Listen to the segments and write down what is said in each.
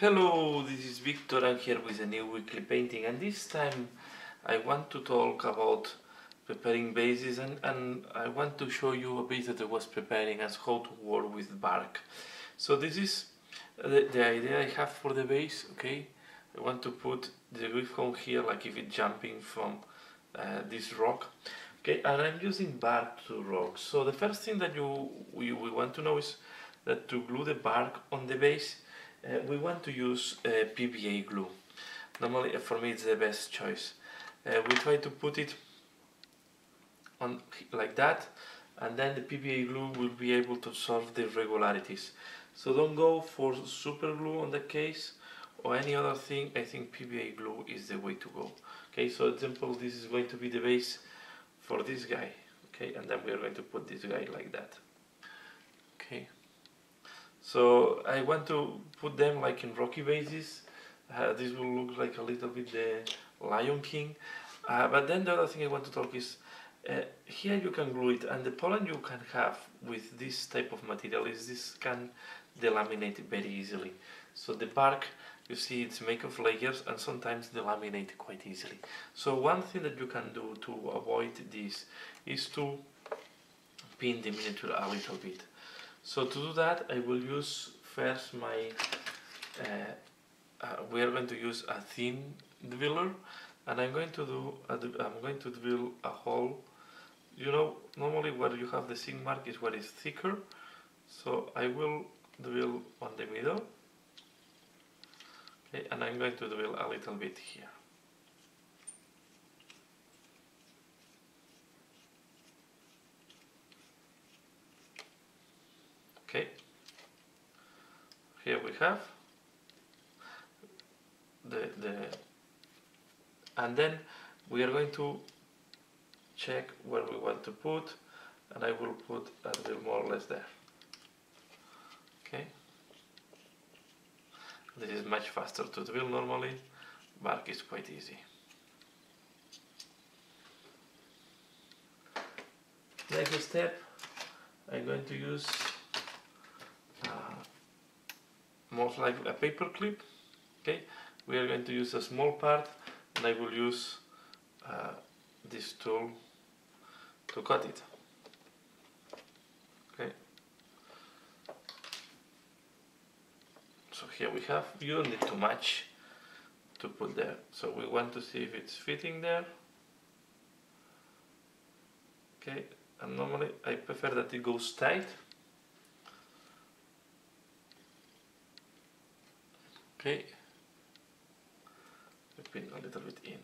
Hello, this is Victor. I'm here with a new weekly painting, and this time I want to talk about preparing bases, and I want to show you a base that I was preparing as how to work with bark. So this is the idea I have for the base. Okay, I want to put the griffon here like if it's jumping from this rock. Okay, and I'm using bark to rock. So the first thing that we want to know is that to glue the bark on the base, we want to use PVA glue. Normally, for me, it's the best choice. We try to put it on like that, and then the PVA glue will be able to solve the irregularities. So don't go for super glue on the case or any other thing. I think PVA glue is the way to go. Okay, so example, this is going to be the base for this guy. Okay, and then we are going to put this guy like that. Okay. So I want to put them like in rocky bases. This will look like a little bit the Lion King. But then the other thing I want to talk is, here you can glue it, and the problem you can have with this type of material is this can delaminate very easily. So the bark, you see, it's made of layers and sometimes delaminate quite easily. So one thing that you can do to avoid this is to pin the miniature a little bit. So to do that, I will use first my, we are going to use a thin driller, and I'm going to drill a hole. You know, normally where you have the seam mark is where it's thicker, so I will drill on the middle, okay, and I'm going to drill a little bit here. Okay, here we have and then we are going to check where we want to put, and I will put a drill more or less there. Okay, this is much faster to drill normally. Bark is quite easy. Next step, I'm going to use most likely a paper clip. Okay, we are going to use a small part, and I will use this tool to cut it. Okay, so here we have, you don't need too much to put there, so we want to see if it's fitting there. Okay, and normally I prefer that it goes tight. Okay, I pin a little bit in.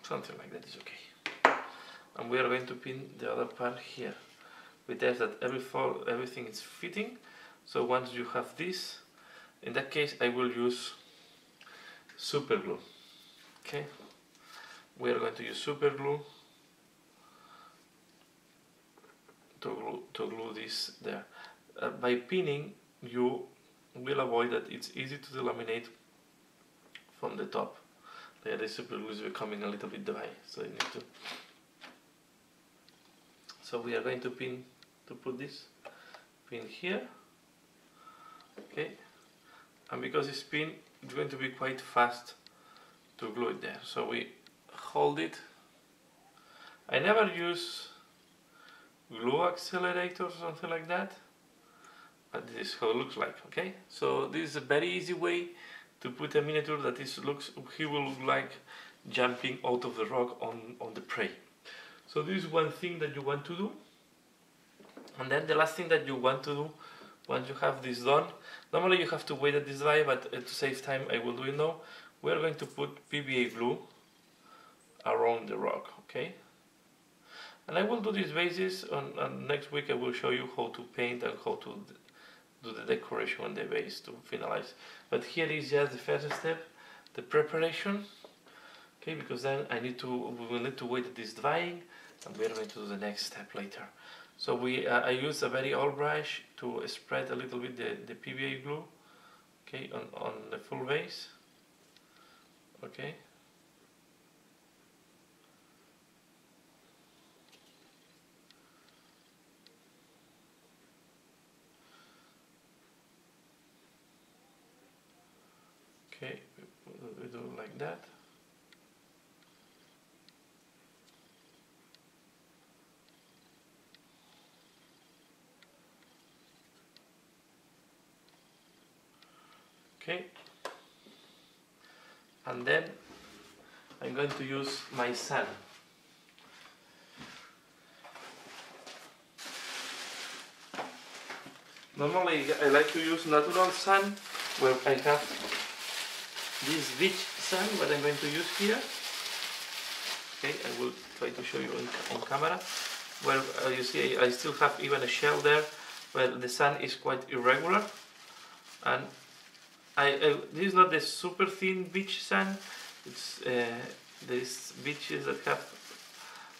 Something like that is okay. And we are going to pin the other part here. We test that everything is fitting. So once you have this, in that case I will use super glue. Okay, we are going to use super glue to glue this there. By pinning, you will avoid that it's easy to delaminate from the top. The super glue is becoming a little bit dry, so you need to. So we are going to put this pin here. Okay, and because it's pinned, it's going to be quite fast to glue it there. So we hold it. I never use glue accelerator or something like that, but this is how it looks like. Okay, so this is a very easy way to put a miniature that he will look like jumping out of the rock on the prey. So this is one thing that you want to do. And then the last thing that you want to do once you have this done, normally you have to wait at this dry, but to save time I will do it now. We are going to put PVA glue around the rock. Okay, and I will do these bases on next week. I will show you how to paint and how to do the decoration on the base to finalize. But here is just the first step, the preparation. Okay, because then we will need to wait at this drying, and we are going to do the next step later. So I use a very old brush to spread a little bit the PVA glue. Okay, on the full base. Okay. Okay, we do like that. Okay, and then I'm going to use my sand. Normally I like to use natural sand, where I have this beach sand, what I'm going to use here. Okay, I will try to show you on camera. Where you see I still have even a shell there, where the sand is quite irregular. And this is not the super thin beach sand. It's these beaches that have.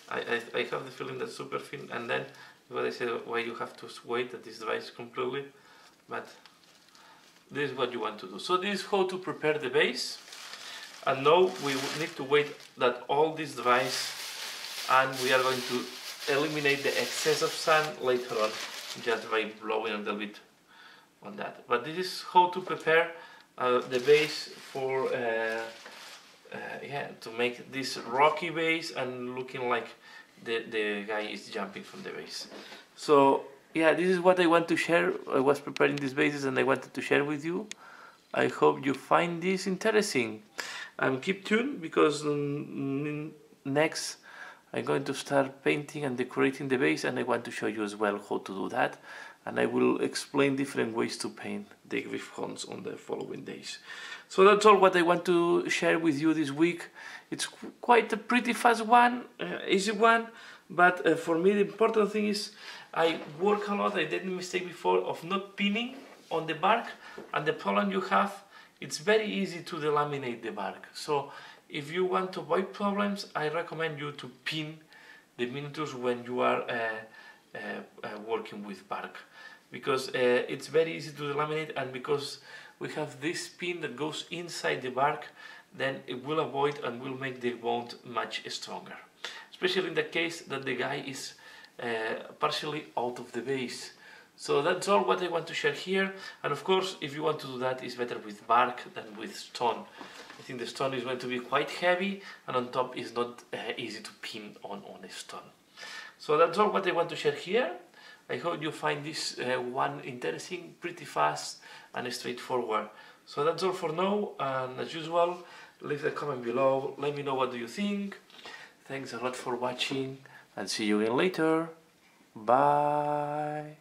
I have the feeling that super thin, and then what I said, why you have to wait that this dries completely, but this is what you want to do. So this is how to prepare the base, and now we need to wait that all this dries, and we are going to eliminate the excess of sand later on, just by blowing a little bit on that. But this is how to prepare the base for to make this rocky base and looking like the guy is jumping from the base. So yeah, this is what I want to share. I was preparing these bases and I wanted to share with you. I hope you find this interesting, and keep tuned, because next I'm going to start painting and decorating the base, and I want to show you as well how to do that, and I will explain different ways to paint the griffons on the following days. So that's all what I want to share with you this week. It's quite a pretty fast one, easy one, but for me the important thing is I work a lot. I did a mistake before of not pinning on the bark, and the problem you have, it's very easy to delaminate the bark. So if you want to avoid problems, I recommend you to pin the miniatures when you are working with bark, because it's very easy to delaminate, and because we have this pin that goes inside the bark, then it will avoid and will make the bond much stronger, especially in the case that the guy is partially out of the base. So that's all what I want to share here, and of course if you want to do that, it's better with bark than with stone. I think the stone is going to be quite heavy, and on top is not easy to pin on a stone. So that's all what I want to share here. I hope you find this one interesting, pretty fast and straightforward. So that's all for now, and as usual, leave a comment below, let me know what do you think. Thanks a lot for watching, and see you again later. Bye.